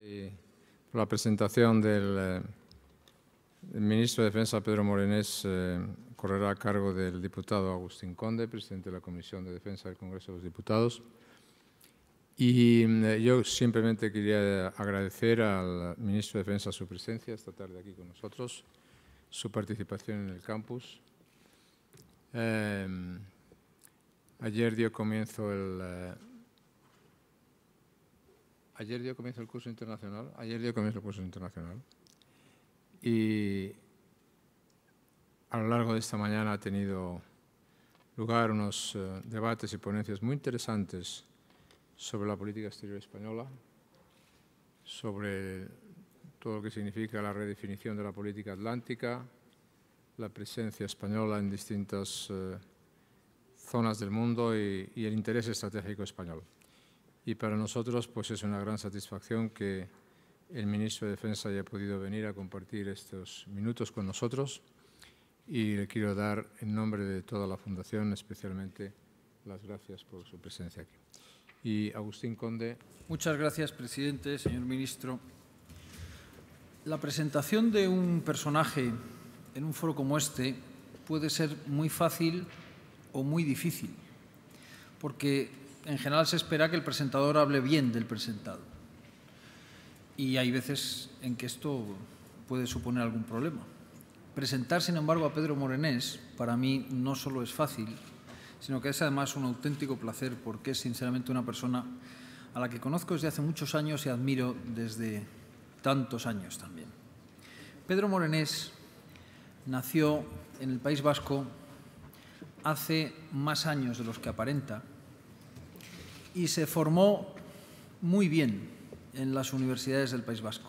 Por la presentación del ministro de Defensa, Pedro Morenés, correrá a cargo del diputado Agustín Conde, presidente de la Comisión de Defensa del Congreso de los Diputados. Y yo simplemente quería agradecer al ministro de Defensa su presencia esta tarde aquí con nosotros, su participación en el campus. Ayer dio comienzo el curso internacional. Y a lo largo de esta mañana ha tenido lugar unos debates y ponencias muy interesantes sobre la política exterior española, sobre todo lo que significa la redefinición de la política atlántica, la presencia española en distintas zonas del mundo y el interés estratégico español. Y para nosotros pues es una gran satisfacción que el ministro de Defensa haya podido venir a compartir estos minutos con nosotros, y le quiero dar en nombre de toda la Fundación especialmente las gracias por su presencia aquí. Y Agustín Conde. Muchas gracias, presidente, señor ministro. La presentación de un personaje en un foro como este puede ser muy fácil o muy difícil, porque en general se espera que el presentador hable bien del presentado. Y hay veces en que esto puede suponer algún problema. Presentar, sin embargo, a Pedro Morenés, para mí no solo es fácil, sino que es además un auténtico placer, porque es sinceramente una persona a la que conozco desde hace muchos años y admiro desde tantos años también. Pedro Morenés nació en el País Vasco hace más años de los que aparenta y se formó muy bien en las universidades del País Vasco.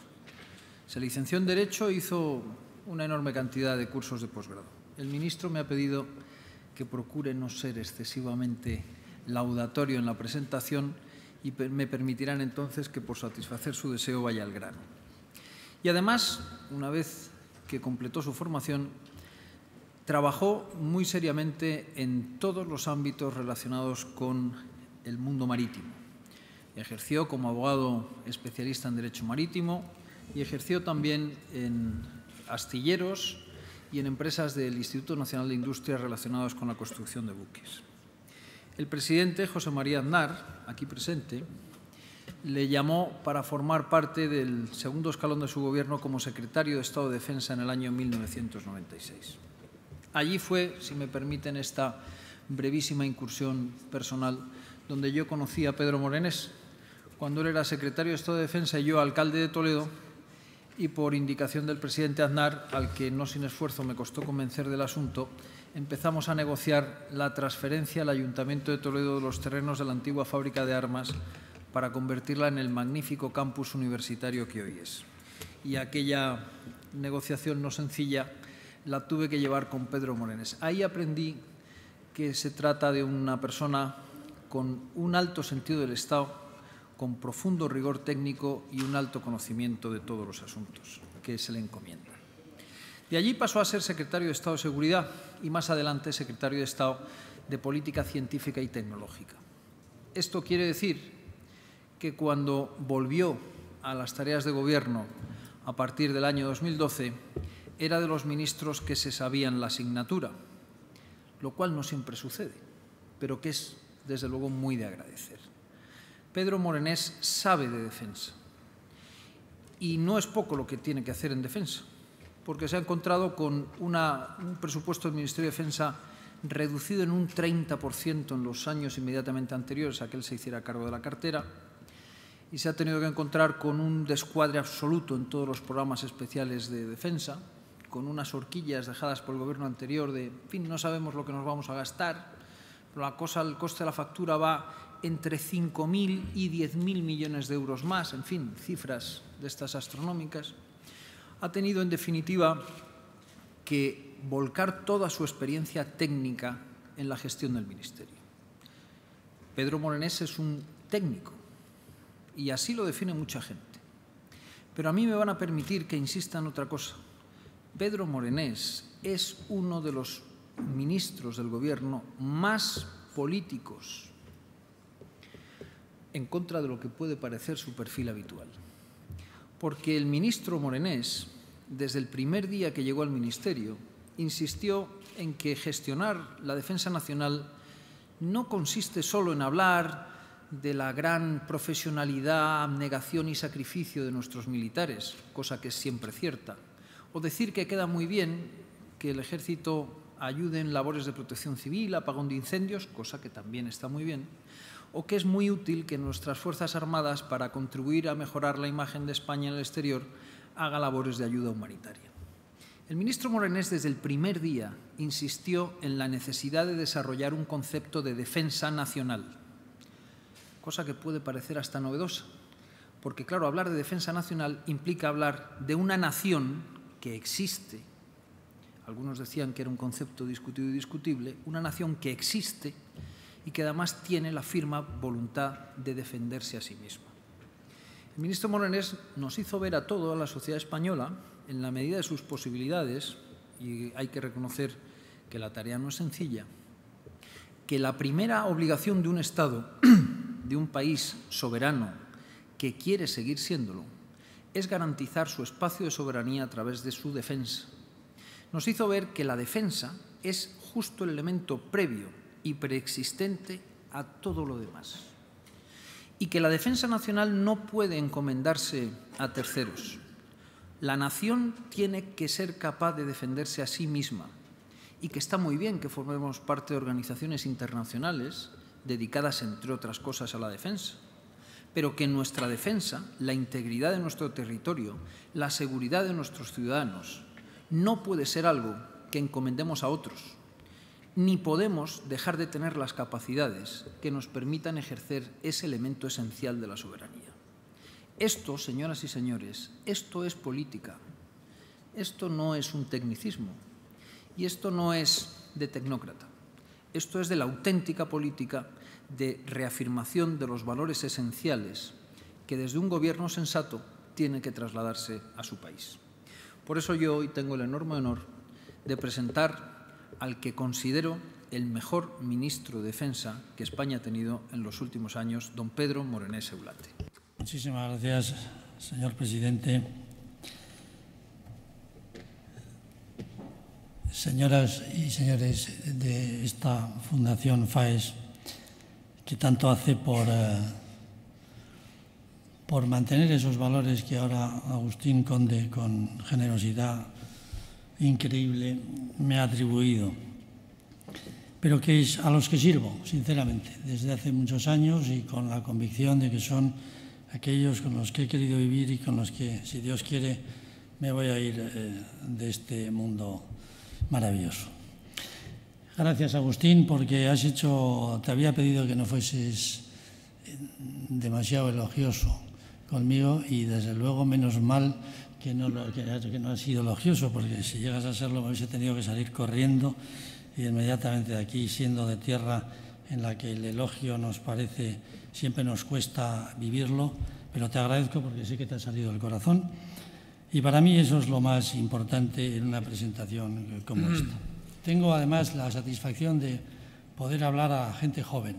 Se licenció en Derecho e hizo una enorme cantidad de cursos de posgrado. El ministro me ha pedido que procure no ser excesivamente laudatorio en la presentación y me permitirán entonces que, por satisfacer su deseo, vaya al grano. Y además, una vez que completó su formación, trabajó muy seriamente en todos los ámbitos relacionados con el mundo marítimo. Ejerció como abogado especialista en Derecho Marítimo y ejerció también en astilleros y en empresas del Instituto Nacional de Industria relacionadas con la construcción de buques. El presidente José María Aznar, aquí presente, le llamó para formar parte del segundo escalón de su gobierno como secretario de Estado de Defensa en el año 1996. Allí fue, si me permiten esta brevísima incursión personal, donde yo conocí a Pedro Morenés, cuando él era secretario de Estado de Defensa y yo alcalde de Toledo, y por indicación del presidente Aznar, al que no sin esfuerzo me costó convencer del asunto, empezamos a negociar la transferencia al Ayuntamiento de Toledo de los terrenos de la antigua fábrica de armas para convertirla en el magnífico campus universitario que hoy es. Y aquella negociación no sencilla la tuve que llevar con Pedro Morenés. Ahí aprendí que se trata de una persona con un alto sentido del Estado, con profundo rigor técnico y un alto conocimiento de todos los asuntos que se le encomiendan. De allí pasó a ser secretario de Estado de Seguridad y más adelante secretario de Estado de Política Científica y Tecnológica. Esto quiere decir que cuando volvió a las tareas de gobierno a partir del año 2012, era de los ministros que se sabían la asignatura, lo cual no siempre sucede, pero que es, desde luego, muy de agradecer. Pedro Morenés sabe de defensa y no es poco lo que tiene que hacer en defensa, porque se ha encontrado con un presupuesto del Ministerio de Defensa reducido en un 30% en los años inmediatamente anteriores a que él se hiciera cargo de la cartera, y se ha tenido que encontrar con un descuadre absoluto en todos los programas especiales de defensa, con unas horquillas dejadas por el gobierno anterior de, en fin, no sabemos lo que nos vamos a gastar, pero el coste de la factura va entre 5.000 y 10.000 millones de euros más, en fin, cifras de estas astronómicas. Ha tenido, en definitiva, que volcar toda su experiencia técnica en la gestión del Ministerio. Pedro Morenés es un técnico y así lo define mucha gente. Pero a mí me van a permitir que insista en otra cosa. Pedro Morenés es uno de los ministros del Gobierno más políticos, en contra de lo que puede parecer su perfil habitual. porque el ministro Morenés, desde el primer día que llegó al Ministerio, insistió en que gestionar la defensa nacional no consiste solo en hablar de la gran profesionalidad, abnegación y sacrificio de nuestros militares, cosa que es siempre cierta, o decir que queda muy bien que el Ejército ayude en labores de protección civil, apagón de incendios, cosa que también está muy bien, o que es muy útil que nuestras Fuerzas Armadas, para contribuir a mejorar la imagen de España en el exterior, haga labores de ayuda humanitaria. El ministro Morenés desde el primer día insistió en la necesidad de desarrollar un concepto de defensa nacional, cosa que puede parecer hasta novedosa, porque claro, hablar de defensa nacional implica hablar de una nación que existe. Algunos decían que era un concepto discutido y discutible, una nación que existe y que además tiene la firme voluntad de defenderse a sí misma. El ministro Morenés nos hizo ver a toda la sociedad española, en la medida de sus posibilidades, y hay que reconocer que la tarea no es sencilla, que la primera obligación de un Estado, de un país soberano que quiere seguir siéndolo, es garantizar su espacio de soberanía a través de su defensa. Nos hizo ver que la defensa es justo el elemento previo y preexistente a todo lo demás, y que la defensa nacional no puede encomendarse a terceros. La nación tiene que ser capaz de defenderse a sí misma, y que está muy bien que formemos parte de organizaciones internacionales dedicadas, entre otras cosas, a la defensa, pero que en nuestra defensa, la integridad de nuestro territorio, la seguridad de nuestros ciudadanos, no puede ser algo que encomendemos a otros, ni podemos dejar de tener las capacidades que nos permitan ejercer ese elemento esencial de la soberanía. Esto, señoras y señores, esto es política, esto no es un tecnicismo y esto no es de tecnócrata, esto es de la auténtica política de reafirmación de los valores esenciales que desde un gobierno sensato tiene que trasladarse a su país. Por eso yo hoy tengo el enorme honor de presentar al que considero el mejor ministro de Defensa que España ha tenido en los últimos años, don Pedro Morenés Eulate. Muchísimas gracias, señor presidente. Señoras y señores de esta Fundación FAES, que tanto hace por mantener esos valores que ahora Agustín Conde, con generosidad increíble, me ha atribuido, pero que es a los que sirvo, sinceramente, desde hace muchos años y con la convicción de que son aquellos con los que he querido vivir y con los que, si Dios quiere, me voy a ir de este mundo maravilloso. Gracias, Agustín, porque te había pedido que no fueses demasiado elogioso conmigo y, desde luego, menos mal que no ha sido elogioso, porque si llegas a serlo me hubiese tenido que salir corriendo y inmediatamente de aquí, siendo de tierra en la que el elogio siempre nos cuesta vivirlo, pero te agradezco porque sé que te ha salido del corazón y para mí eso es lo más importante en una presentación como esta. Tengo además la satisfacción de poder hablar a gente joven,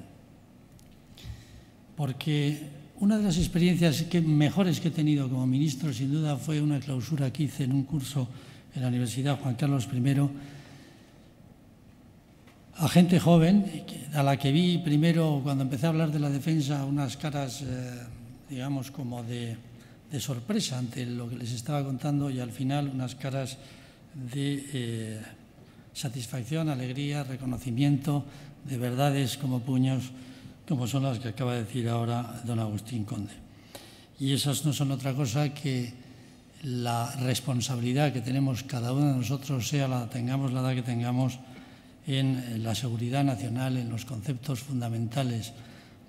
porque una de las experiencias mejores que he tenido como ministro, sin duda, fue una clausura que hice en un curso en la Universidad Juan Carlos I, a gente joven, a la que vi primero, cuando empecé a hablar de la defensa, unas caras, digamos, como de sorpresa ante lo que les estaba contando, y al final unas caras de satisfacción, alegría, reconocimiento de verdades como puños, como son las que acaba de decir ahora don Agustín Conde. Y esas no son otra cosa que la responsabilidad que tenemos cada uno de nosotros, tengamos la edad que tengamos, en la seguridad nacional, en los conceptos fundamentales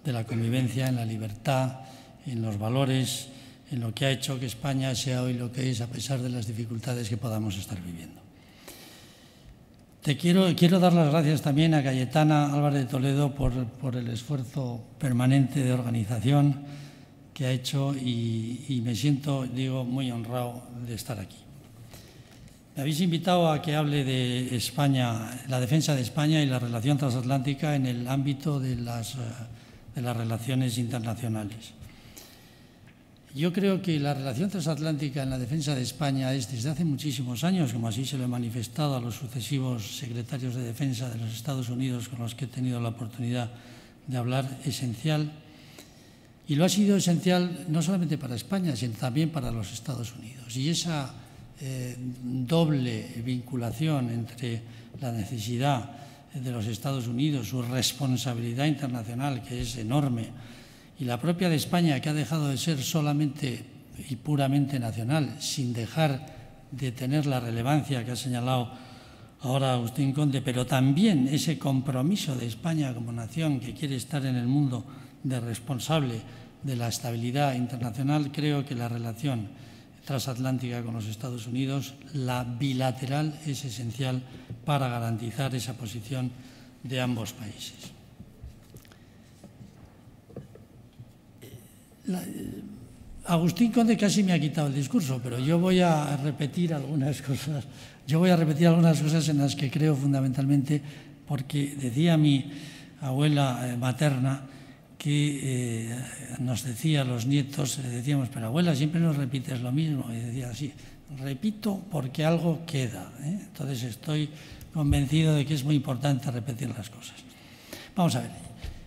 de la convivencia, en la libertad, en los valores, en lo que ha hecho que España sea hoy lo que es, a pesar de las dificultades que podamos estar viviendo. Quiero dar las gracias también a Cayetana Álvarez de Toledo por el esfuerzo permanente de organización que ha hecho y me siento, muy honrado de estar aquí. Me habéis invitado a que hable de España, la defensa de España y la relación transatlántica en el ámbito de las relaciones internacionales. Yo creo que la relación transatlántica en la defensa de España es desde hace muchísimos años, como así se lo he manifestado a los sucesivos secretarios de defensa de los Estados Unidos con los que he tenido la oportunidad de hablar, esencial. Y lo ha sido esencial no solamente para España, sino también para los Estados Unidos. Y esa doble vinculación entre la necesidad de los Estados Unidos, su responsabilidad internacional, que es enorme, y la propia de España, que ha dejado de ser solamente y puramente nacional, sin dejar de tener la relevancia que ha señalado ahora Agustín Conde, pero también ese compromiso de España como nación que quiere estar en el mundo de responsable de la estabilidad internacional. Creo que la relación transatlántica con los Estados Unidos, la bilateral, es esencial para garantizar esa posición de ambos países. Agustín Conde casi me ha quitado el discurso, pero yo voy a repetir algunas cosas. En las que creo fundamentalmente, porque decía mi abuela materna que nos decía a los nietos, le decíamos, pero abuela, siempre nos repites lo mismo. Y decía, sí, repito porque algo queda, ¿eh? Entonces estoy convencido de que es muy importante repetir las cosas. Vamos a ver,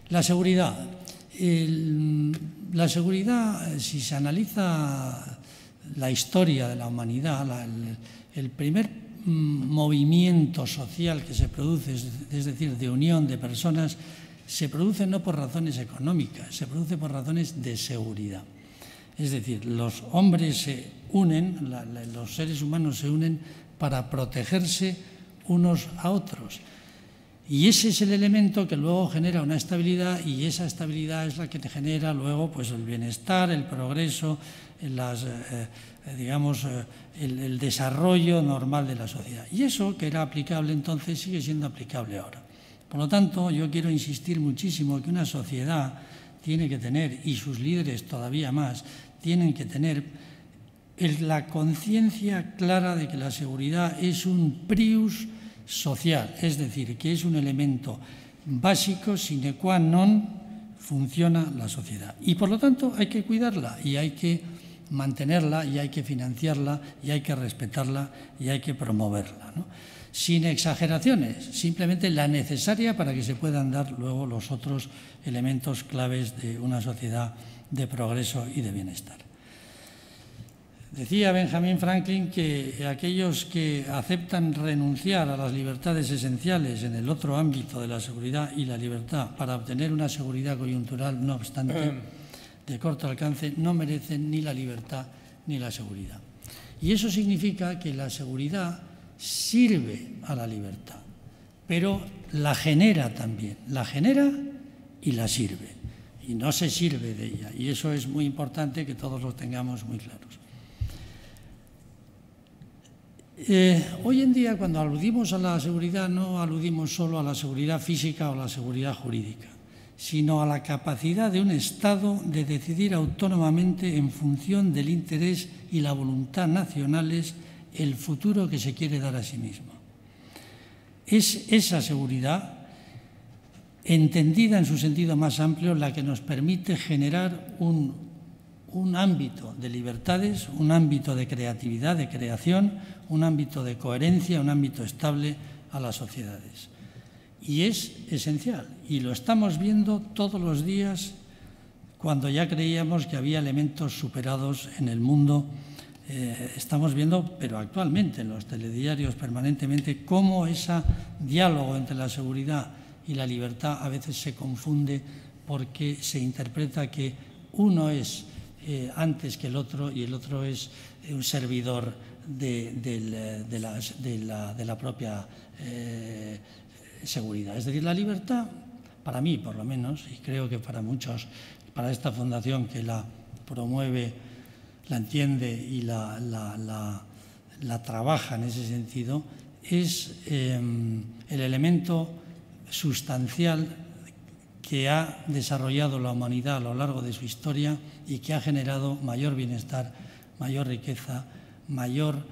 la seguridad. La seguridad, si se analiza la historia de la humanidad, el primer movimiento social que se produce, es decir, de unión de personas, se produce no por razones económicas, se produce por razones de seguridad. Es decir, los hombres se unen, los seres humanos se unen para protegerse unos a otros. Y ese es el elemento que luego genera una estabilidad, y esa estabilidad es la que te genera luego pues, el bienestar, el progreso, el desarrollo normal de la sociedad. Y eso, que era aplicable entonces, sigue siendo aplicable ahora. Por lo tanto, yo quiero insistir muchísimo que una sociedad tiene que tener, y sus líderes todavía más, tienen que tener la conciencia clara de que la seguridad es un prius social, es decir, que es un elemento básico sine qua non funciona la sociedad. Y por lo tanto hay que cuidarla y hay que mantenerla y hay que financiarla y hay que respetarla y hay que promoverla, ¿no? Sin exageraciones, simplemente la necesaria para que se puedan dar luego los otros elementos claves de una sociedad de progreso y de bienestar. Decía Benjamin Franklin que aquellos que aceptan renunciar a las libertades esenciales en el otro ámbito de la seguridad y la libertad para obtener una seguridad coyuntural, no obstante, de corto alcance, no merecen ni la libertad ni la seguridad. Y eso significa que la seguridad sirve a la libertad, pero la genera también, la genera y la sirve, y no se sirve de ella, y eso es muy importante que todos lo tengamos muy claros. Hoy en día, cuando aludimos a la seguridad, no aludimos solo a la seguridad física o a la seguridad jurídica, sino a la capacidad de un Estado de decidir autónomamente en función del interés y la voluntad nacionales el futuro que se quiere dar a sí mismo. Es esa seguridad, entendida en su sentido más amplio, la que nos permite generar un ámbito de libertades, un ámbito de creatividad, de creación, un ámbito de coherencia, un ámbito estable a las sociedades. Y es esencial, y lo estamos viendo todos los días cuando ya creíamos que había elementos superados en el mundo. Estamos viendo, pero actualmente en los telediarios permanentemente, cómo ese diálogo entre la seguridad y la libertad a veces se confunde porque se interpreta que uno es antes que el otro y el otro es un servidor de la propia seguridad. Es decir, la libertad, para mí por lo menos, y creo que para muchos, para esta fundación que la promueve, la entiende y la trabaja en ese sentido, es el elemento sustancial que ha desarrollado la humanidad a lo largo de su historia y que ha generado mayor bienestar, mayor riqueza, mayor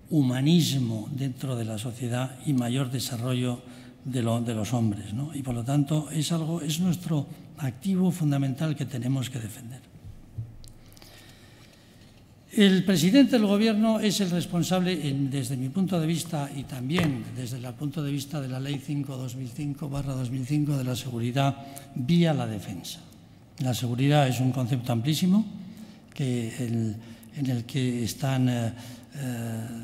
humanismo dentro de la sociedad y mayor desarrollo de los hombres, ¿no? Y por lo tanto es nuestro activo fundamental que tenemos que defender. El presidente del Gobierno es el responsable, desde mi punto de vista y también desde el punto de vista de la Ley 5/2005 de la seguridad vía la defensa. La seguridad es un concepto amplísimo en el que están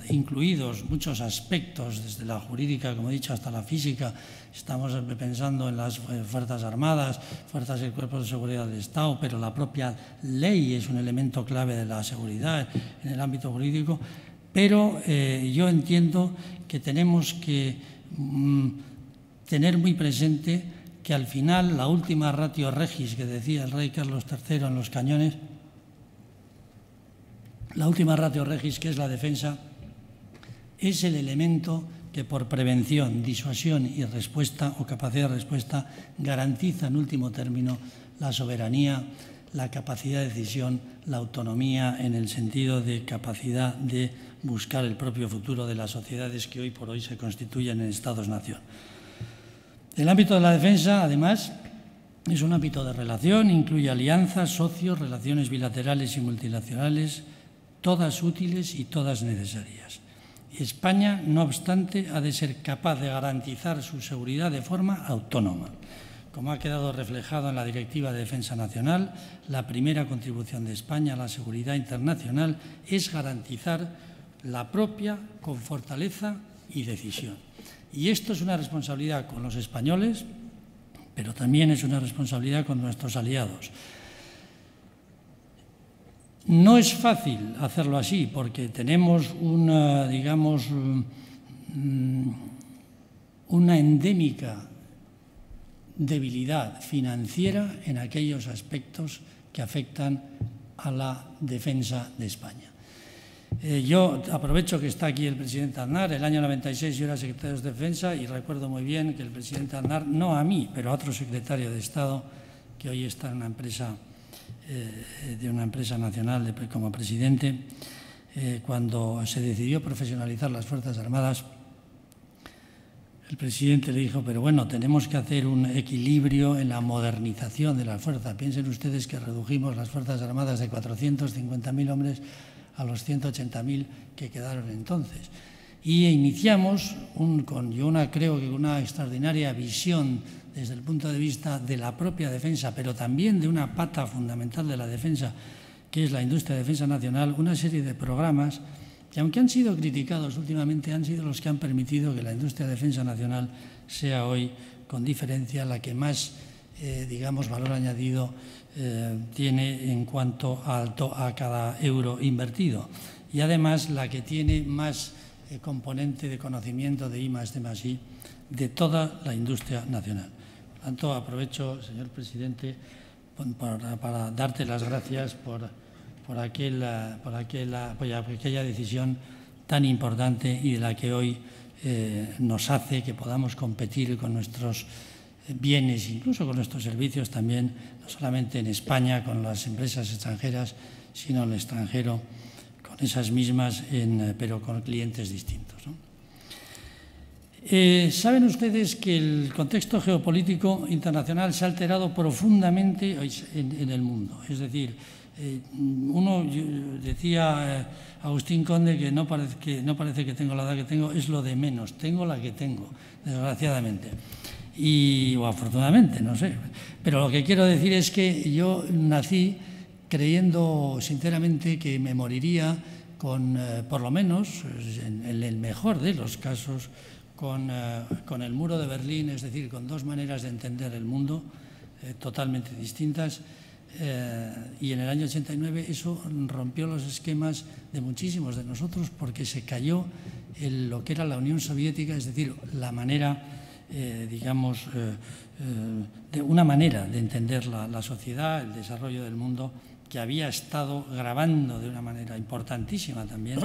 incluidos muchos aspectos, desde la jurídica, como he dicho, hasta la física. Estamos pensando en las Fuerzas Armadas, fuerzas y cuerpos de seguridad del Estado, pero la propia ley es un elemento clave de la seguridad en el ámbito jurídico. Pero yo entiendo que tenemos que tener muy presente que al final la última ratio regis que decía el rey Carlos III en los cañones, la última ratio regis, que es la defensa, es el elemento que por prevención, disuasión y respuesta o capacidad de respuesta garantiza en último término la soberanía, la capacidad de decisión, la autonomía en el sentido de capacidad de buscar el propio futuro de las sociedades que hoy por hoy se constituyen en Estados-nación. El ámbito de la defensa, además, es un ámbito de relación, incluye alianzas, socios, relaciones bilaterales y multilaterales, todas útiles y todas necesarias. España, no obstante, ha de ser capaz de garantizar su seguridad de forma autónoma. Como ha quedado reflejado en la Directiva de Defensa Nacional, la primera contribución de España a la seguridad internacional es garantizar la propia con fortaleza y decisión. Y esto es una responsabilidad con los españoles, pero también es una responsabilidad con nuestros aliados. No es fácil hacerlo así porque tenemos una, digamos, una endémica debilidad financiera en aquellos aspectos que afectan a la defensa de España. Yo aprovecho que está aquí el presidente Aznar. El año 96 yo era secretario de Defensa y recuerdo muy bien que el presidente Aznar, no a mí, pero a otro secretario de Estado que hoy está en una empresa nacional como presidente, cuando se decidió profesionalizar las Fuerzas Armadas, el presidente le dijo, pero bueno, tenemos que hacer un equilibrio en la modernización de la fuerza. Piensen ustedes que redujimos las Fuerzas Armadas de 450.000 hombres a los 180.000 que quedaron entonces. Y iniciamos creo que una extraordinaria visión desde el punto de vista de la propia defensa, pero también de una pata fundamental de la defensa, que es la industria de defensa nacional, una serie de programas que, aunque han sido criticados últimamente, han sido los que han permitido que la industria de defensa nacional sea hoy, con diferencia, la que más, digamos, valor añadido tiene en cuanto a cada euro invertido. Y además la que tiene más componente de conocimiento de I+D+I de toda la industria nacional. Por tanto, aprovecho, señor presidente, para darte las gracias por aquella decisión tan importante y de la que hoy nos hace que podamos competir con nuestros bienes, incluso con nuestros servicios también, no solamente en España con las empresas extranjeras, sino en el extranjero con esas mismas, pero con clientes distintos, ¿no? Saben ustedes que el contexto geopolítico internacional se ha alterado profundamente en el mundo. Es decir, decía Agustín Conde que no parece que tengo la edad que tengo, es lo de menos. Tengo la que tengo, desgraciadamente. O afortunadamente, no sé. Pero lo que quiero decir es que yo nací creyendo sinceramente que me moriría con, por lo menos, en el mejor de los casos, con el muro de Berlín, es decir, con dos maneras de entender el mundo totalmente distintas. Y en el año 89 eso rompió los esquemas de muchísimos de nosotros porque se cayó lo que era la Unión Soviética, es decir, la manera, digamos, de una manera de entender la sociedad, el desarrollo del mundo, que había estado grabando de una manera importantísima también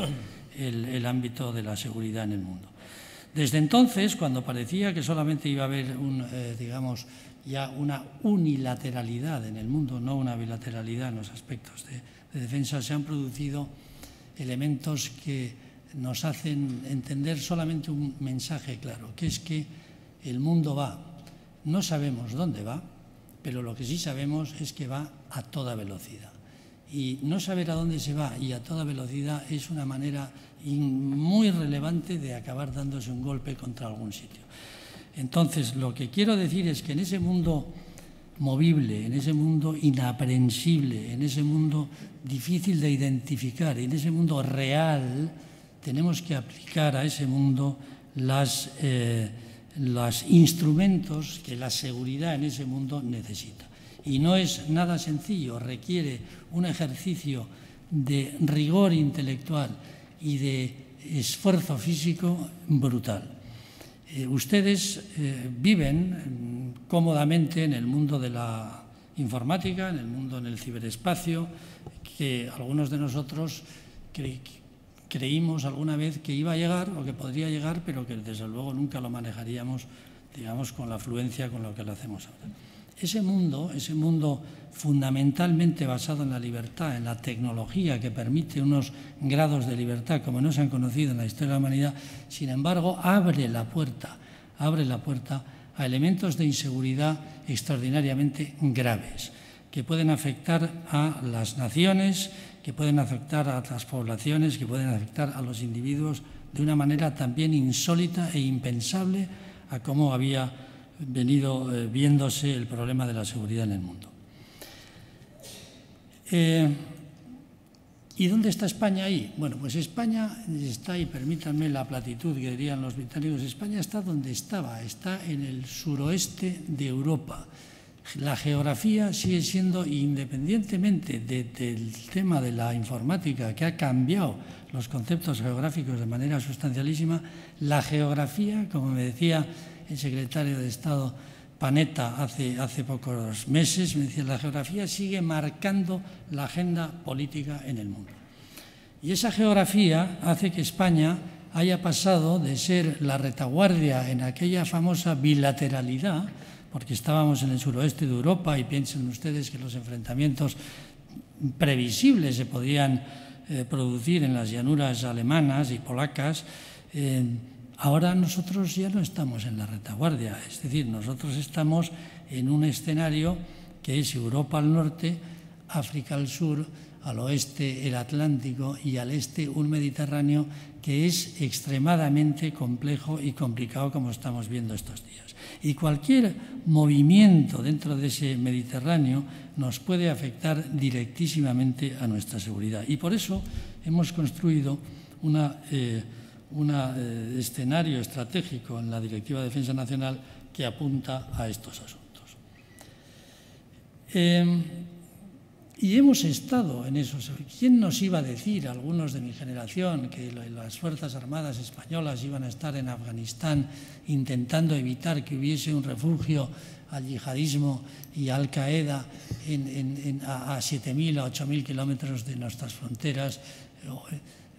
el ámbito de la seguridad en el mundo. Desde entonces, cuando parecía que solamente iba a haber digamos, ya una unilateralidad en el mundo, no una bilateralidad en los aspectos de defensa, se han producido elementos que nos hacen entender solamente un mensaje claro, que es que el mundo va, no sabemos dónde va, pero lo que sí sabemos es que va a toda velocidad. Y no saber a dónde se va y a toda velocidad es una manera muy relevante de acabar dándose un golpe contra algún sitio. Entonces, lo que quiero decir es que en ese mundo movible, en ese mundo inaprensible, en ese mundo difícil de identificar, en ese mundo real, tenemos que aplicar a ese mundo los instrumentos que la seguridad en ese mundo necesita. Y no es nada sencillo, requiere un ejercicio de rigor intelectual y de esfuerzo físico brutal. Ustedes viven cómodamente en el mundo de la informática, en el mundo del ciberespacio, que algunos de nosotros creímos alguna vez que iba a llegar o que podría llegar, pero que desde luego nunca lo manejaríamos, digamos, con la afluencia con lo que lo hacemos ahora. Ese mundo fundamentalmente basado en la libertad, en la tecnología que permite unos grados de libertad como no se han conocido en la historia de la humanidad, sin embargo, abre la puerta a elementos de inseguridad extraordinariamente graves, que pueden afectar a las naciones, que pueden afectar a las poblaciones, que pueden afectar a los individuos de una manera también insólita e impensable a cómo había venido viéndose el problema de la seguridad en el mundo. ¿Y dónde está España ahí? Bueno, pues España está, y permítanme la platitud que dirían los británicos, España está donde estaba, está en el suroeste de Europa. La geografía sigue siendo, independientemente del tema de la informática, que ha cambiado los conceptos geográficos de manera sustancialísima, la geografía, como me decía el secretario de Estado Panetta hace pocos meses, me decía, la geografía sigue marcando la agenda política en el mundo. Y esa geografía hace que España haya pasado de ser la retaguardia en aquella famosa bilateralidad, porque estábamos en el suroeste de Europa y piensen ustedes que los enfrentamientos previsibles se podían producir en las llanuras alemanas y polacas. Ahora nosotros ya no estamos en la retaguardia, es decir, nosotros estamos en un escenario que es Europa al norte, África al sur, al oeste el Atlántico y al este un Mediterráneo que es extremadamente complejo y complicado, como estamos viendo estos días. Y cualquier movimiento dentro de ese Mediterráneo nos puede afectar directísimamente a nuestra seguridad. Y por eso hemos construido un escenario estratégico en la Directiva de Defensa Nacional que apunta a estos asuntos. Y hemos estado en eso. ¿Quién nos iba a decir, algunos de mi generación, que las Fuerzas Armadas españolas iban a estar en Afganistán intentando evitar que hubiese un refugio al yihadismo y a Al-Qaeda a 7.000 a 8.000 kilómetros de nuestras fronteras?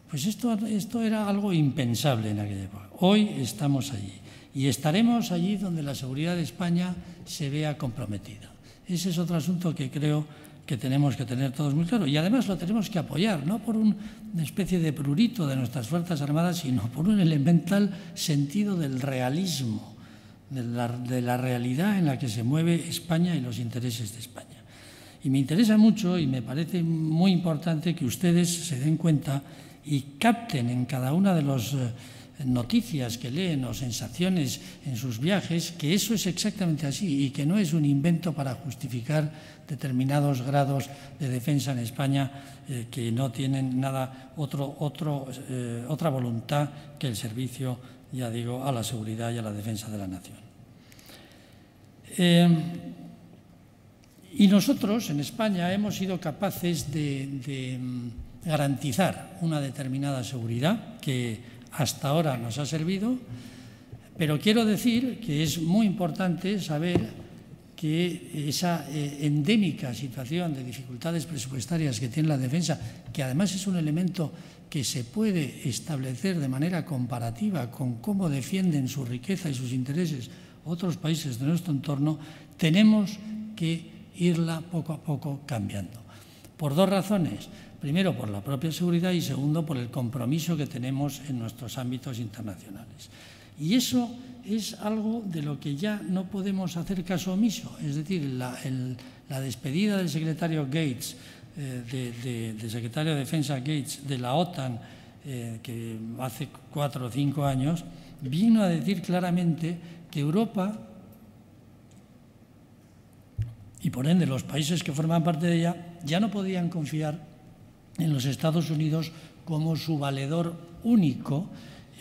Pues esto era algo impensable en aquella época. Hoy estamos allí y estaremos allí donde la seguridad de España se vea comprometida. Ese es otro asunto que creo que tenemos que tener todos muy claro. Y además lo tenemos que apoyar, no por una especie de prurito de nuestras Fuerzas Armadas, sino por un elemental sentido del realismo, de la realidad en la que se mueve España y los intereses de España. Y me interesa mucho y me parece muy importante que ustedes se den cuenta y capten en cada una de las noticias que leen o sensaciones en sus viajes que eso es exactamente así y que no es un invento para justificar determinados grados de defensa en España que no tienen nada otra voluntad que el servicio, ya digo, a la seguridad y a la defensa de la nación. Y nosotros en España hemos sido capaces de garantizar una determinada seguridad que hasta ahora nos ha servido, pero quiero decir que es muy importante saber que esa endémica situación de dificultades presupuestarias que tiene la defensa, que además es un elemento que se puede establecer de manera comparativa con cómo defienden su riqueza y sus intereses otros países de nuestro entorno, tenemos que irla poco a poco cambiando. Por dos razones. Primero, por la propia seguridad y segundo, por el compromiso que tenemos en nuestros ámbitos internacionales. Y eso es algo de lo que ya no podemos hacer caso omiso. Es decir, la despedida del secretario Gates de secretario de Defensa Gates de la OTAN, que hace 4 o 5 años, vino a decir claramente que Europa, y por ende los países que forman parte de ella, ya no podían confiar en los Estados Unidos como su valedor único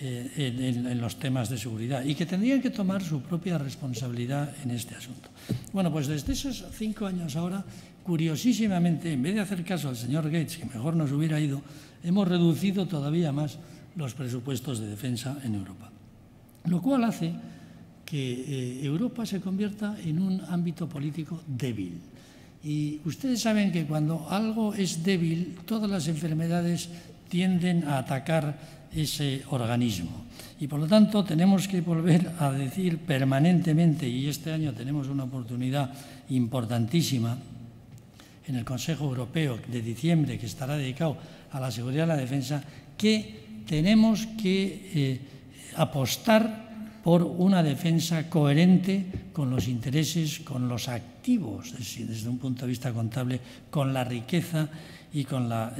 en los temas de seguridad, y que tendrían que tomar su propia responsabilidad en este asunto. Bueno, pues desde esos 5 años ahora, curiosísimamente, en vez de hacer caso al señor Gates, que mejor nos hubiera ido, hemos reducido todavía más los presupuestos de defensa en Europa. Lo cual hace que Europa se convierta en un ámbito político débil. Y ustedes saben que cuando algo es débil, todas las enfermedades tienden a atacar ese organismo. Y por lo tanto tenemos que volver a decir permanentemente, y este año tenemos una oportunidad importantísima en el Consejo Europeo de diciembre, que estará dedicado a la seguridad y la defensa, que tenemos que apostar por una defensa coherente con los intereses, con los activos, desde un punto de vista contable, con la riqueza y con la,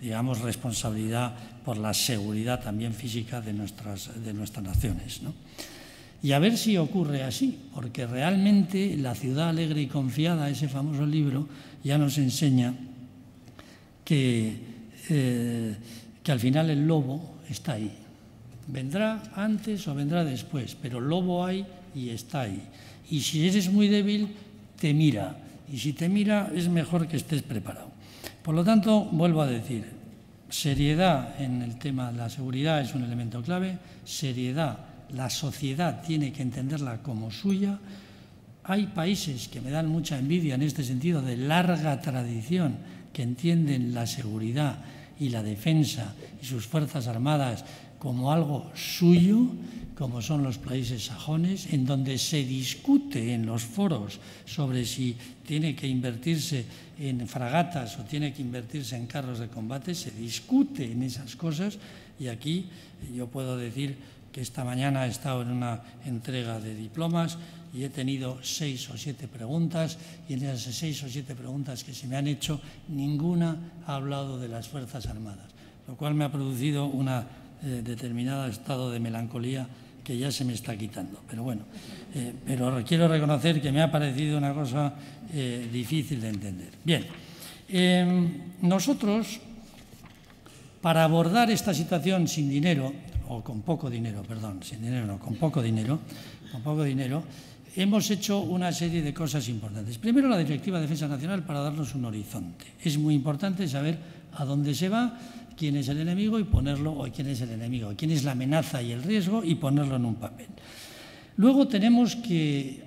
digamos, responsabilidad por la seguridad también física de nuestras naciones, ¿no? Y a ver si ocurre así, porque realmente La ciudad alegre y confiada, ese famoso libro, ya nos enseña que al final el lobo está ahí. Vendrá antes o vendrá después, pero el lobo hay y está ahí. Y si eres muy débil, te mira. Y si te mira, es mejor que estés preparado. Por lo tanto, vuelvo a decir, seriedad en el tema de la seguridad es un elemento clave. Seriedad, la sociedad tiene que entenderla como suya. Hay países que me dan mucha envidia en este sentido, de larga tradición, que entienden la seguridad y la defensa y sus fuerzas armadas como algo suyo, como son los países sajones, en donde se discute en los foros sobre si tiene que invertirse en fragatas o tiene que invertirse en carros de combate, se discute en esas cosas. Y aquí yo puedo decir que esta mañana he estado en una entrega de diplomas y he tenido 6 o 7 preguntas, y en esas 6 o 7 preguntas que se me han hecho, ninguna ha hablado de las Fuerzas Armadas, lo cual me ha producido un determinado estado de melancolía que ya se me está quitando. Pero bueno, pero quiero reconocer que me ha parecido una cosa difícil de entender. Bien, nosotros, para abordar esta situación sin dinero, o con poco dinero, perdón, sin dinero no, con poco dinero, hemos hecho una serie de cosas importantes. Primero, la Directiva de Defensa Nacional, para darnos un horizonte. Es muy importante saber a dónde se va, quién es el enemigo y ponerlo, o quién es el enemigo, quién es la amenaza y el riesgo, y ponerlo en un papel. Luego tenemos que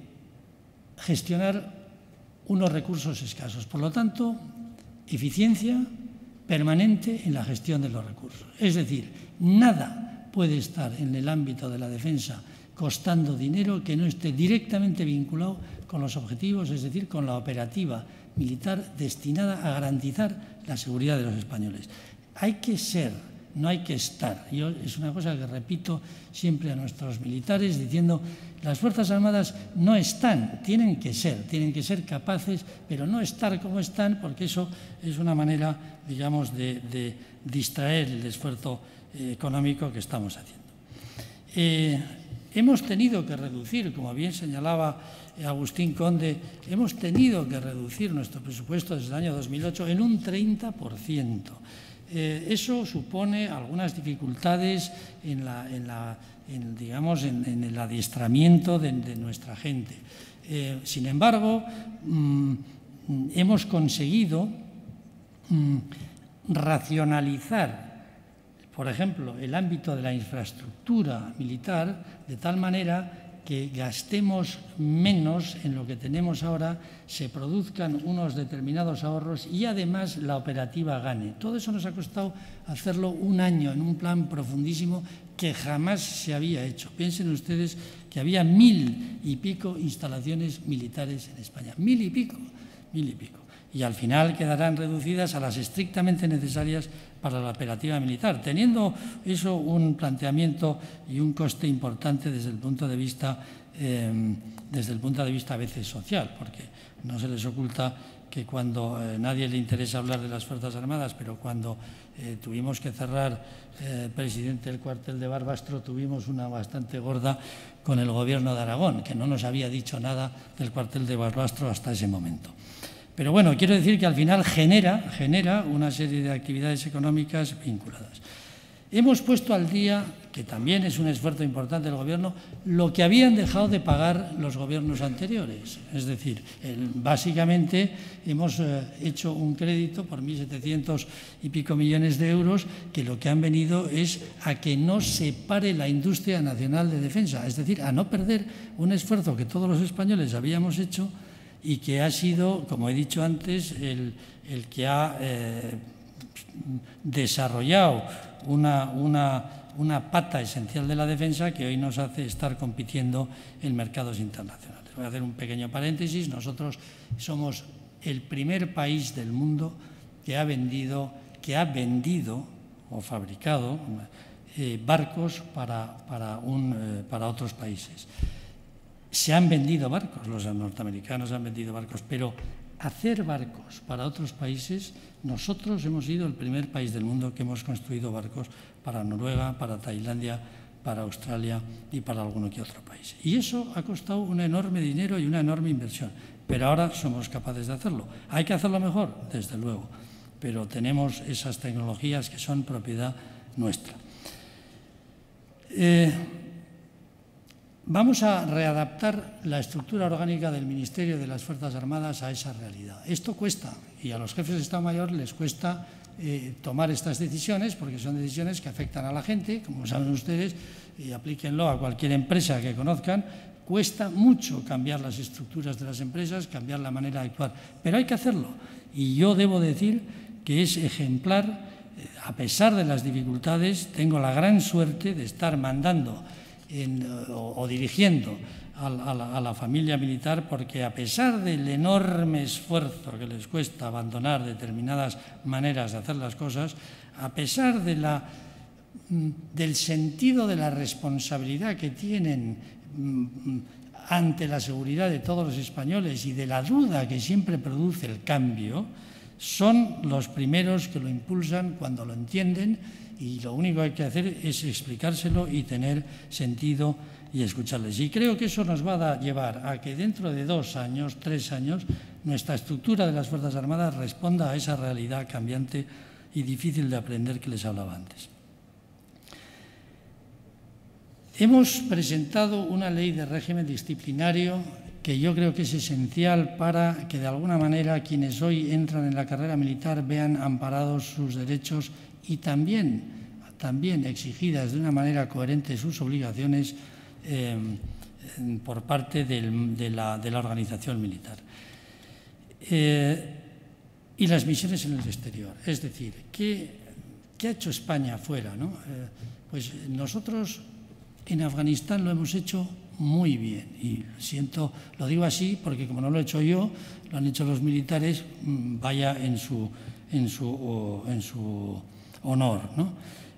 gestionar unos recursos escasos. Por lo tanto, eficiencia permanente en la gestión de los recursos. Es decir, nada puede estar en el ámbito de la defensa costando dinero que no esté directamente vinculado con los objetivos, es decir, con la operativa militar destinada a garantizar la seguridad de los españoles. Hay que ser, no hay que estar. Yo, es una cosa que repito siempre a nuestros militares, diciendo, las Fuerzas Armadas no están, tienen que ser capaces, pero no estar como están, porque eso es una manera, digamos, de distraer el esfuerzo económico que estamos haciendo. Hemos tenido que reducir, como bien señalaba Agustín Conde, hemos tenido que reducir nuestro presupuesto desde el año 2008 en un 30%. Eso supone algunas dificultades en el adiestramiento de nuestra gente. Sin embargo, hemos conseguido racionalizar, por ejemplo, el ámbito de la infraestructura militar, de tal manera que gastemos menos en lo que tenemos ahora, se produzcan unos determinados ahorros y además la operativa gane. Todo eso nos ha costado hacerlo un año en un plan profundísimo que jamás se había hecho. Piensen ustedes que había 1000 y pico instalaciones militares en España. 1000 y pico. Y al final quedarán reducidas a las estrictamente necesarias para la operativa militar, teniendo eso un planteamiento y un coste importante desde el punto de vista a veces social, porque no se les oculta que que cuando nadie le interesa hablar de las Fuerzas Armadas, pero cuando tuvimos que cerrar presidente del cuartel de Barbastro, tuvimos una bastante gorda con el Gobierno de Aragón, que no nos había dicho nada del cuartel de Barbastro hasta ese momento. Pero bueno, quiero decir que al final genera una serie de actividades económicas vinculadas. Hemos puesto al día, que también es un esfuerzo importante del Gobierno, lo que habían dejado de pagar los gobiernos anteriores. Es decir, básicamente hemos hecho un crédito por 1.700 y pico millones de euros que lo que han venido es a que no se pare la industria nacional de defensa, es decir, a no perder un esfuerzo que todos los españoles habíamos hecho y que ha sido, como he dicho antes, el que ha desarrollado una pata esencial de la defensa que hoy nos hace estar compitiendo en mercados internacionales. Voy a hacer un pequeño paréntesis. Nosotros somos el primer país del mundo que ha vendido o fabricado barcos para otros países. Se han vendido barcos, los norteamericanos han vendido barcos, pero hacer barcos para otros países, nosotros hemos sido el primer país del mundo que hemos construido barcos para Noruega, para Tailandia, para Australia y para alguno que otro país. Y eso ha costado un enorme dinero y una enorme inversión, pero ahora somos capaces de hacerlo. ¿Hay que hacerlo mejor? Desde luego, pero tenemos esas tecnologías que son propiedad nuestra. Vamos a readaptar la estructura orgánica del Ministerio de las Fuerzas Armadas a esa realidad. Esto cuesta, y a los jefes de Estado Mayor les cuesta tomar estas decisiones, porque son decisiones que afectan a la gente, como saben ustedes, y aplíquenlo a cualquier empresa que conozcan. Cuesta mucho cambiar las estructuras de las empresas, cambiar la manera de actuar, pero hay que hacerlo. Y yo debo decir que es ejemplar, a pesar de las dificultades. Tengo la gran suerte de estar mandando o dirigiendo a la familia militar, porque a pesar del enorme esfuerzo que les cuesta abandonar determinadas maneras de hacer las cosas, a pesar del sentido de la responsabilidad que tienen ante la seguridad de todos los españoles y de la duda que siempre produce el cambio, son los primeros que lo impulsan cuando lo entienden. Y lo único que hay que hacer es explicárselo y tener sentido y escucharles. Y creo que eso nos va a llevar a que dentro de 2 años, 3 años, nuestra estructura de las Fuerzas Armadas responda a esa realidad cambiante y difícil de aprender que les hablaba antes. Hemos presentado una ley de régimen disciplinario que yo creo que es esencial para que de alguna manera quienes hoy entran en la carrera militar vean amparados sus derechos y también exigidas de una manera coherente sus obligaciones por parte de la organización militar. Y las misiones en el exterior. Es decir, ¿qué ha hecho España fuera, ¿no? Pues nosotros en Afganistán lo hemos hecho muy bien. Y lo digo así porque como no lo he hecho yo, lo han hecho los militares, vaya en su honor, ¿no?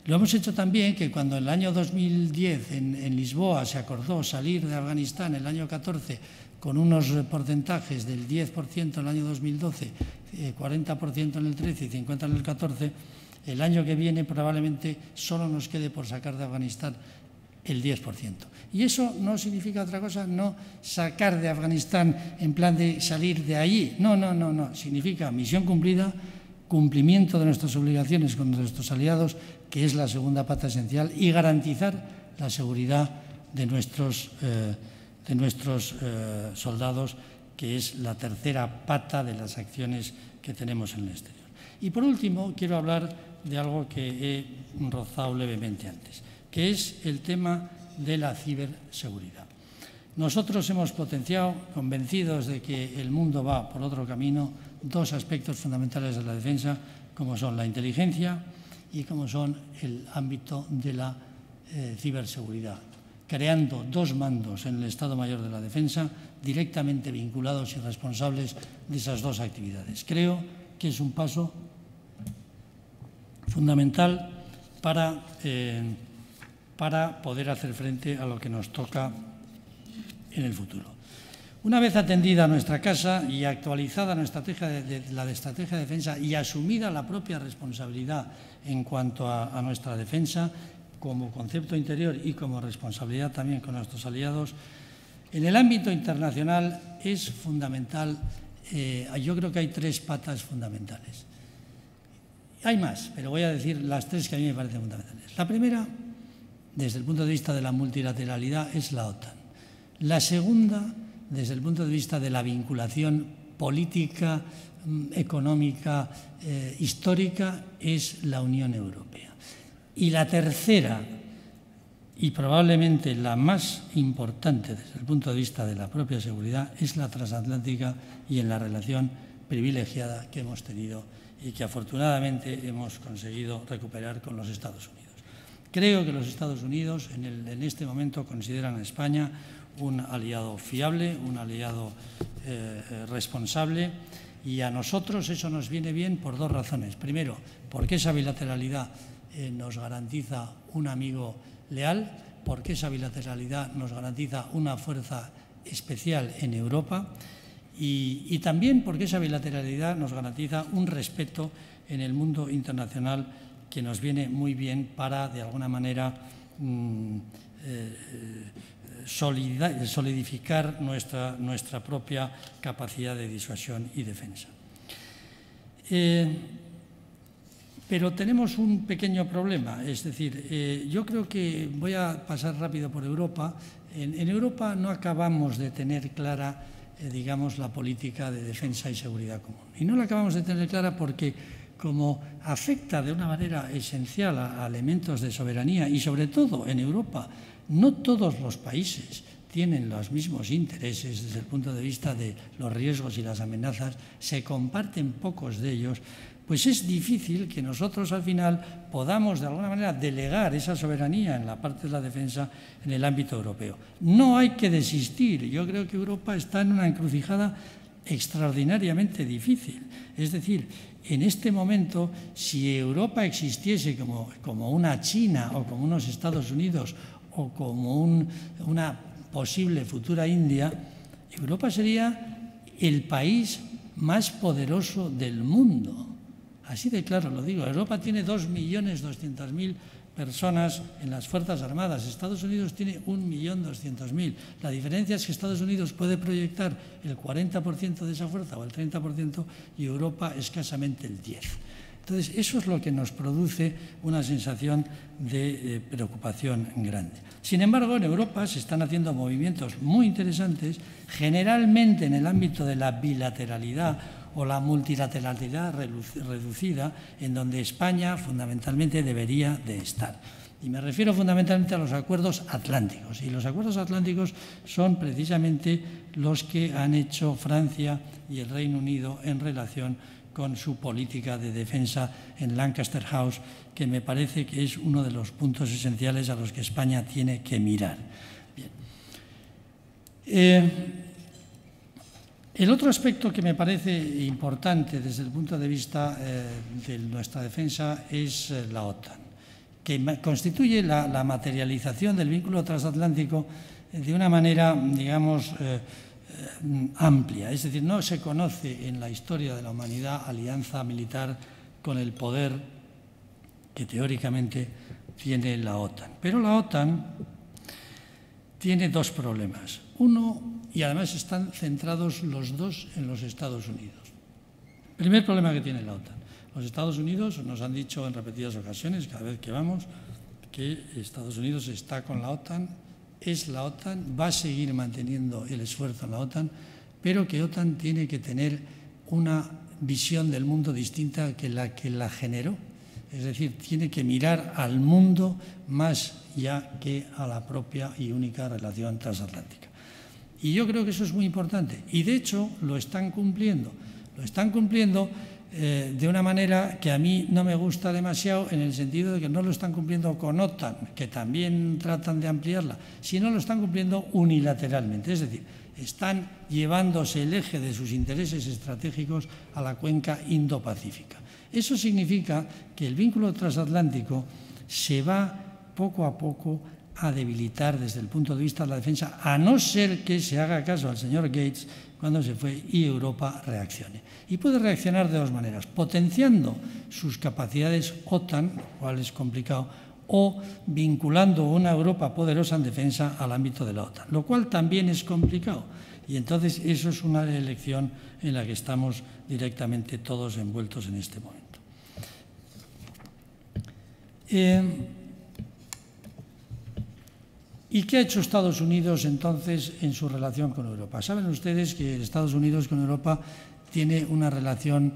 Lo hemos hecho también que cuando en el año 2010 en Lisboa se acordó salir de Afganistán el año 14 con unos porcentajes del 10% en el año 2012, 40% en el 13 y 50% en el 14, el año que viene probablemente solo nos quede por sacar de Afganistán el 10%. Y eso no significa otra cosa, no sacar de Afganistán en plan de salir de allí. No. Significa misión cumplida, cumplimiento de nuestras obligaciones con nuestros aliados, que es la segunda pata esencial, y garantizar la seguridad de nuestros soldados, que es la tercera pata de las acciones que tenemos en el exterior. Y por último, quiero hablar de algo que he rozado levemente antes, que es el tema de la ciberseguridad. Nosotros hemos potenciado, convencidos de que el mundo va por otro camino, 2 aspectos fundamentales de la defensa, como son la inteligencia y como son el ámbito de la ciberseguridad, creando 2 mandos en el Estado Mayor de la Defensa directamente vinculados y responsables de esas 2 actividades. Creo que es un paso fundamental para poder hacer frente a lo que nos toca en el futuro. Una vez atendida nuestra casa y actualizada la estrategia de defensa y asumida la propia responsabilidad en cuanto a nuestra defensa como concepto interior y como responsabilidad también con nuestros aliados, en el ámbito internacional es fundamental, yo creo que hay 3 patas fundamentales. Hay más, pero voy a decir las 3 que a mí me parecen fundamentales. La primera, desde el punto de vista de la multilateralidad, es la OTAN. La segunda, desde el punto de vista de la vinculación política, económica, histórica, es la Unión Europea. Y la tercera, y probablemente la más importante desde el punto de vista de la propia seguridad, es la transatlántica y en la relación privilegiada que hemos tenido y que afortunadamente hemos conseguido recuperar con los Estados Unidos. Creo que los Estados Unidos en este momento consideran a España un aliado fiable, un aliado responsable, y a nosotros eso nos viene bien por 2 razones. Primero, porque esa bilateralidad nos garantiza un amigo leal, porque esa bilateralidad nos garantiza una fuerza especial en Europa y también porque esa bilateralidad nos garantiza un respeto en el mundo internacional que nos viene muy bien para, de alguna manera, solidificar nuestra propia capacidad de disuasión y defensa. Pero tenemos un pequeño problema, es decir, yo creo que voy a pasar rápido por Europa. En Europa no acabamos de tener clara, digamos, la política de defensa y seguridad común. Y no la acabamos de tener clara porque, como afecta de una manera esencial a elementos de soberanía, y sobre todo en Europa, no todos los países tienen los mismos intereses desde el punto de vista de los riesgos y las amenazas, se comparten pocos de ellos, pues es difícil que nosotros al final podamos de alguna manera delegar esa soberanía en la parte de la defensa en el ámbito europeo. No hay que desistir. Yo creo que Europa está en una encrucijada extraordinariamente difícil. Es decir, en este momento, si Europa existiese como una China o como unos Estados Unidos o como una posible futura India, Europa sería el país más poderoso del mundo. Así de claro lo digo. Europa tiene 2.200.000 personas en las Fuerzas Armadas. Estados Unidos tiene 1.200.000. La diferencia es que Estados Unidos puede proyectar el 40% de esa fuerza o el 30% y Europa escasamente el 10%. Entonces, eso es lo que nos produce una sensación de preocupación grande. Sin embargo, en Europa se están haciendo movimientos muy interesantes, generalmente en el ámbito de la bilateralidad o la multilateralidad reducida, en donde España fundamentalmente debería de estar. Y me refiero fundamentalmente a los acuerdos atlánticos. Y los acuerdos atlánticos son precisamente los que han hecho Francia y el Reino Unido en relación con su política de defensa en Lancaster House, que me parece que es uno de los puntos esenciales a los que España tiene que mirar. Bien. El otro aspecto que me parece importante desde el punto de vista de nuestra defensa es la OTAN, que constituye la materialización del vínculo transatlántico de una manera, digamos, amplia. Es decir, no se conoce en la historia de la humanidad alianza militar con el poder que teóricamente tiene la OTAN. Pero la OTAN tiene 2 problemas. Uno, y además están centrados los 2 en los Estados Unidos. El primer problema que tiene la OTAN. Los Estados Unidos nos han dicho en repetidas ocasiones, cada vez que vamos, que Estados Unidos está con la OTAN, es la OTAN, va a seguir manteniendo el esfuerzo en la OTAN, pero que OTAN tiene que tener una visión del mundo distinta que la generó. Es decir, tiene que mirar al mundo más ya que a la propia y única relación transatlántica. Y yo creo que eso es muy importante. Y de hecho lo están cumpliendo. Lo están cumpliendo de una manera que a mí no me gusta demasiado, en el sentido de que no lo están cumpliendo con OTAN, que también tratan de ampliarla, sino lo están cumpliendo unilateralmente. Es decir, están llevándose el eje de sus intereses estratégicos a la cuenca Indo-Pacífica. Eso significa que el vínculo transatlántico se va poco a poco a debilitar desde el punto de vista de la defensa, a no ser que se haga caso al señor Gates cuando se fue y Europa reaccione. Y puede reaccionar de dos maneras: potenciando sus capacidades OTAN, lo cual es complicado, o vinculando una Europa poderosa en defensa al ámbito de la OTAN, lo cual también es complicado. Y entonces eso es una elección en la que estamos directamente todos envueltos en este momento. ¿Y qué ha hecho Estados Unidos entonces en su relación con Europa? Saben ustedes que Estados Unidos con Europa tiene una relación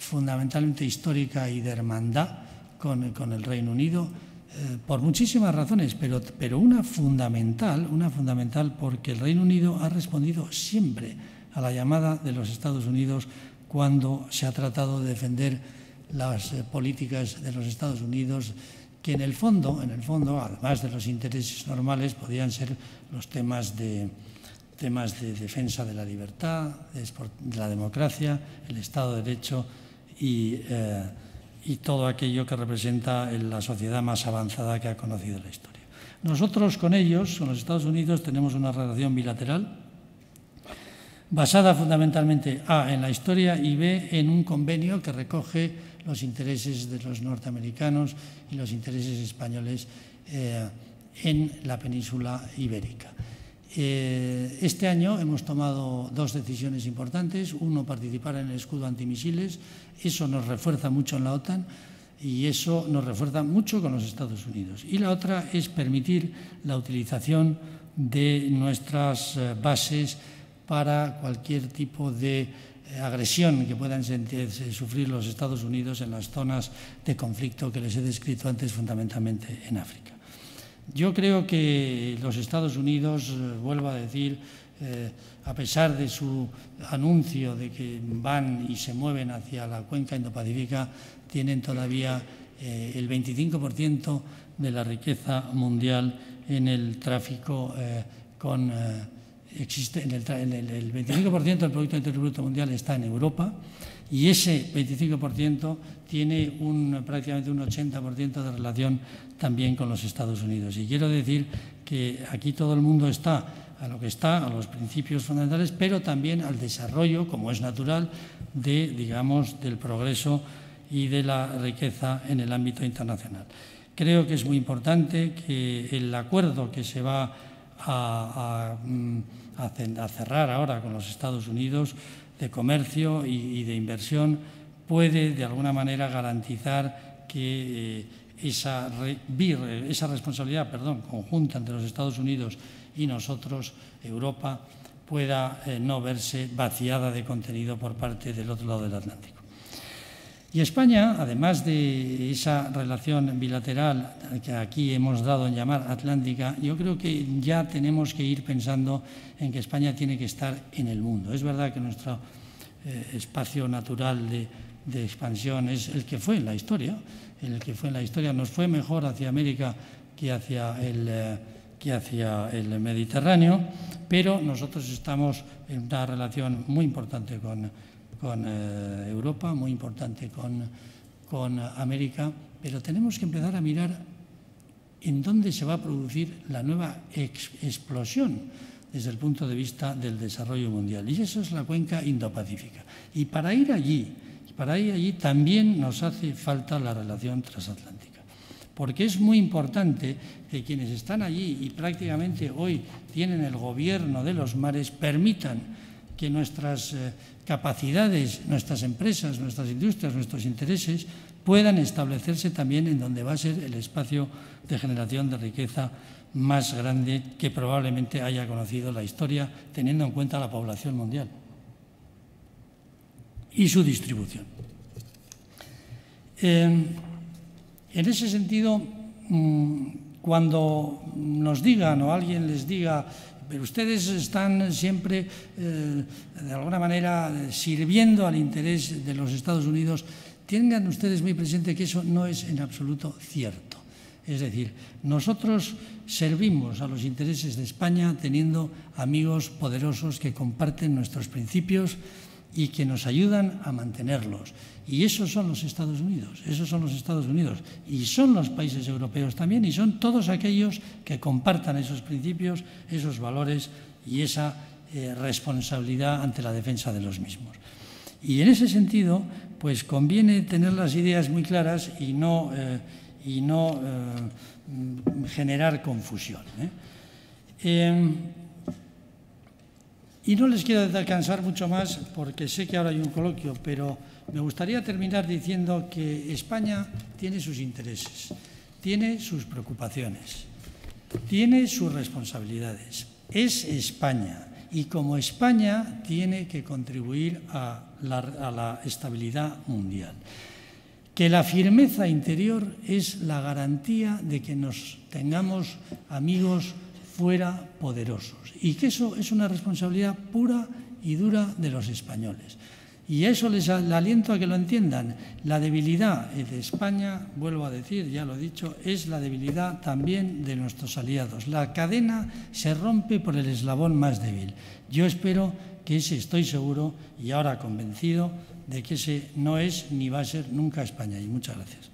fundamentalmente histórica y de hermandad con el Reino Unido, por muchísimas razones, pero una fundamental porque el Reino Unido ha respondido siempre a la llamada de los Estados Unidos cuando se ha tratado de defender las políticas de los Estados Unidos, que en el fondo, además de los intereses normales, podían ser los temas de defensa de la libertad, de la democracia, el Estado de Derecho y todo aquello que representa la sociedad más avanzada que ha conocido la historia. Nosotros con ellos, con los Estados Unidos, tenemos una relación bilateral basada fundamentalmente A, en la historia, y B, en un convenio que recoge los intereses de los norteamericanos y los intereses españoles en la península ibérica. Este año hemos tomado dos decisiones importantes. Uno, participar en el escudo antimisiles. Eso nos refuerza mucho en la OTAN y eso nos refuerza mucho con los Estados Unidos. Y la otra es permitir la utilización de nuestras bases para cualquier tipo de agresión que puedan sufrir los Estados Unidos en las zonas de conflicto que les he descrito antes, fundamentalmente en África. Yo creo que los Estados Unidos, vuelvo a decir, a pesar de su anuncio de que van y se mueven hacia la cuenca indopacífica, tienen todavía el 25% de la riqueza mundial en el tráfico existe el 25% del Producto Interior Bruto mundial está en Europa, y ese 25% tiene prácticamente un 80% de relación también con los Estados Unidos. Y quiero decir que aquí todo el mundo está a lo que está, a los principios fundamentales, pero también al desarrollo, como es natural, del progreso y de la riqueza en el ámbito internacional. Creo que es muy importante que el acuerdo que se va a cerrar ahora con los Estados Unidos de comercio y de inversión puede de alguna manera garantizar que esa responsabilidad conjunta entre los Estados Unidos y nosotros, Europa, pueda no verse vaciada de contenido por parte del otro lado del Atlántico. Y España, además de esa relación bilateral que aquí hemos dado en llamar atlántica, yo creo que ya tenemos que ir pensando en que España tiene que estar en el mundo. Es verdad que nuestro espacio natural de expansión es el que fue en la historia. Nos fue mejor hacia América que hacia el Mediterráneo, pero nosotros estamos en una relación muy importante con Europa, muy importante con América, pero tenemos que empezar a mirar en dónde se va a producir la nueva explosión desde el punto de vista del desarrollo mundial. Y eso es la cuenca indopacífica. Y para ir allí también nos hace falta la relación transatlántica. Porque es muy importante que quienes están allí y prácticamente hoy tienen el gobierno de los mares permitan que nuestras capacidades, nuestras empresas, nuestras industrias, nuestros intereses puedan establecerse también en donde va a ser el espacio de generación de riqueza más grande que probablemente haya conocido la historia, teniendo en cuenta la población mundial y su distribución. En ese sentido, cuando nos digan o alguien les diga pero ustedes están siempre, de alguna manera, sirviendo al interés de los Estados Unidos, tengan ustedes muy presente que eso no es en absoluto cierto. Es decir, nosotros servimos a los intereses de España teniendo amigos poderosos que comparten nuestros principios y que nos ayudan a mantenerlos. Y esos son los Estados Unidos, y son los países europeos también, y son todos aquellos que compartan esos principios, esos valores y esa responsabilidad ante la defensa de los mismos. Y en ese sentido, pues conviene tener las ideas muy claras y no generar confusión. Y no les quiero cansar mucho más porque sé que ahora hay un coloquio, pero me gustaría terminar diciendo que España tiene sus intereses, tiene sus preocupaciones, tiene sus responsabilidades. Es España y como España tiene que contribuir a la estabilidad mundial. Que la firmeza interior es la garantía de que nos tengamos amigos fuera poderosos y que eso es una responsabilidad pura y dura de los españoles. Y a eso les aliento a que lo entiendan. La debilidad de España, vuelvo a decir, ya lo he dicho, es la debilidad también de nuestros aliados. La cadena se rompe por el eslabón más débil. Yo espero que ese, estoy seguro y ahora convencido de que ese no es ni va a ser nunca España. Y muchas gracias.